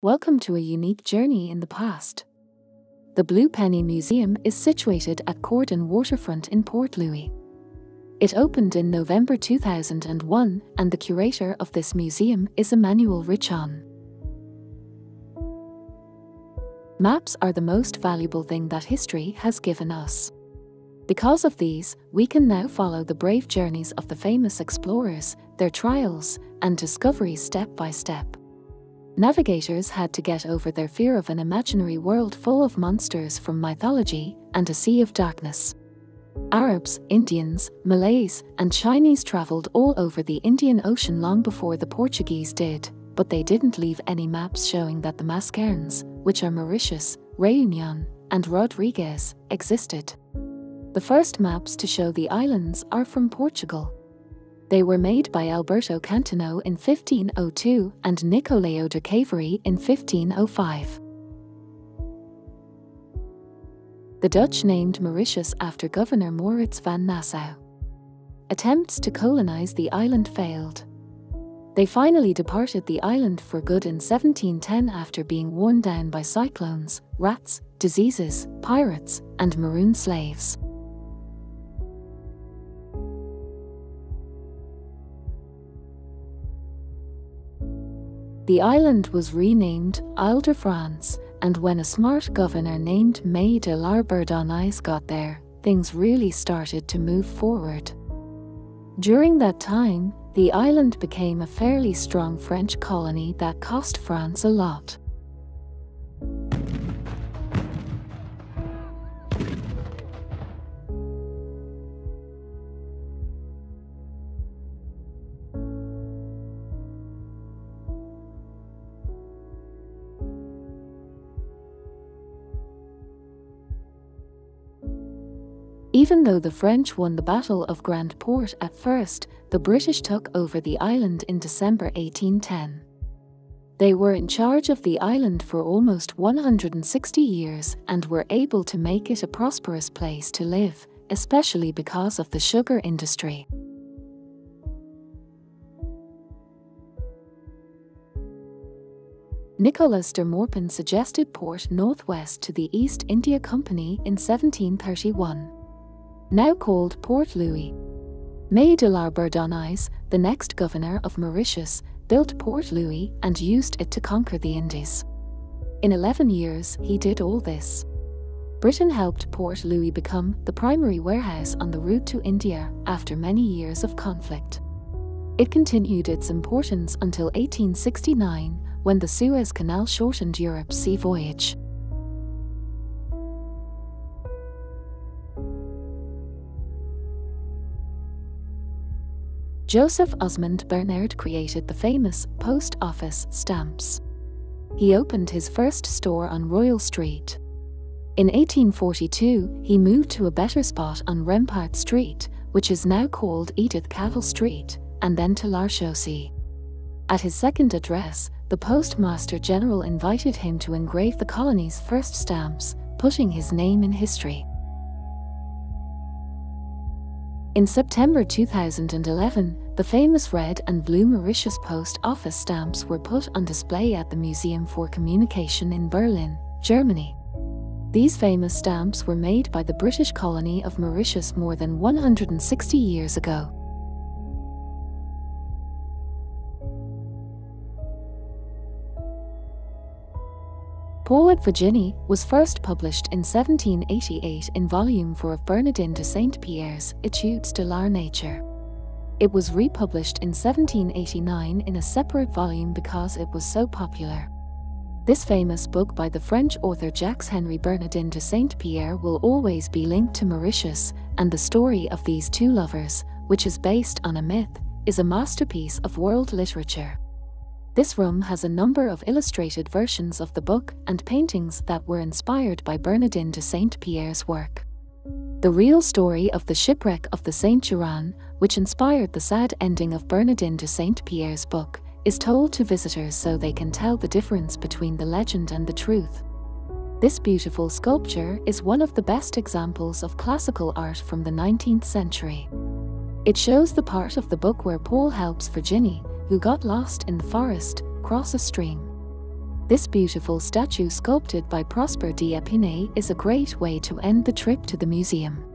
Welcome to a unique journey in the past. The Blue Penny Museum is situated at Cordon Waterfront in Port Louis. It opened in November 2001, and the curator of this museum is Emmanuel Richon. Maps are the most valuable thing that history has given us. Because of these, we can now follow the brave journeys of the famous explorers, their trials, and discoveries step by step. Navigators had to get over their fear of an imaginary world full of monsters from mythology and a sea of darkness. Arabs, Indians, Malays, and Chinese traveled all over the Indian Ocean long before the Portuguese did, but they didn't leave any maps showing that the Mascarenes, which are Mauritius, Réunion, and Rodrigues, existed. The first maps to show the islands are from Portugal. They were made by Alberto Cantino in 1502 and Nicolao de Cavery in 1505. The Dutch named Mauritius after Governor Maurits van Nassau. Attempts to colonize the island failed. They finally departed the island for good in 1710 after being worn down by cyclones, rats, diseases, pirates, and maroon slaves. The island was renamed Ile de France, and when a smart governor named May de l'Arbordonnais got there, things really started to move forward. During that time, the island became a fairly strong French colony that cost France a lot. Even though the French won the Battle of Grand Port at first, the British took over the island in December 1810. They were in charge of the island for almost 160 years and were able to make it a prosperous place to live, especially because of the sugar industry. Nicolas de Morpin suggested port northwest to the East India Company in 1731. Now called Port Louis. May de l'Arbordonnais, the next governor of Mauritius, built Port Louis and used it to conquer the Indies. In 11 years, he did all this. Britain helped Port Louis become the primary warehouse on the route to India after many years of conflict. It continued its importance until 1869, when the Suez Canal shortened Europe's sea voyage. Joseph Osmond Bernard created the famous post office stamps. He opened his first store on Royal Street. In 1842, he moved to a better spot on Rempart Street, which is now called Edith Cavell Street, and then to La Chaussee. At his second address, the Postmaster General invited him to engrave the colony's first stamps, putting his name in history. In September 2011, the famous red and blue Mauritius post office stamps were put on display at the Museum for Communication in Berlin, Germany. These famous stamps were made by the British colony of Mauritius more than 160 years ago. Paul et Virginie was first published in 1788 in volume 4 of Bernardin de Saint-Pierre's Etudes de la Nature. It was republished in 1789 in a separate volume because it was so popular. This famous book by the French author Jacques-Henri Bernardin de Saint-Pierre will always be linked to Mauritius, and the story of these two lovers, which is based on a myth, is a masterpiece of world literature. This room has a number of illustrated versions of the book and paintings that were inspired by Bernardin de Saint-Pierre's work. The real story of the shipwreck of the Saint Juran, which inspired the sad ending of Bernardin de Saint-Pierre's book, is told to visitors so they can tell the difference between the legend and the truth. This beautiful sculpture is one of the best examples of classical art from the 19th century. It shows the part of the book where Paul helps Virginie, who got lost in the forest, cross a stream. This beautiful statue sculpted by Prosper d'Épinay is a great way to end the trip to the museum.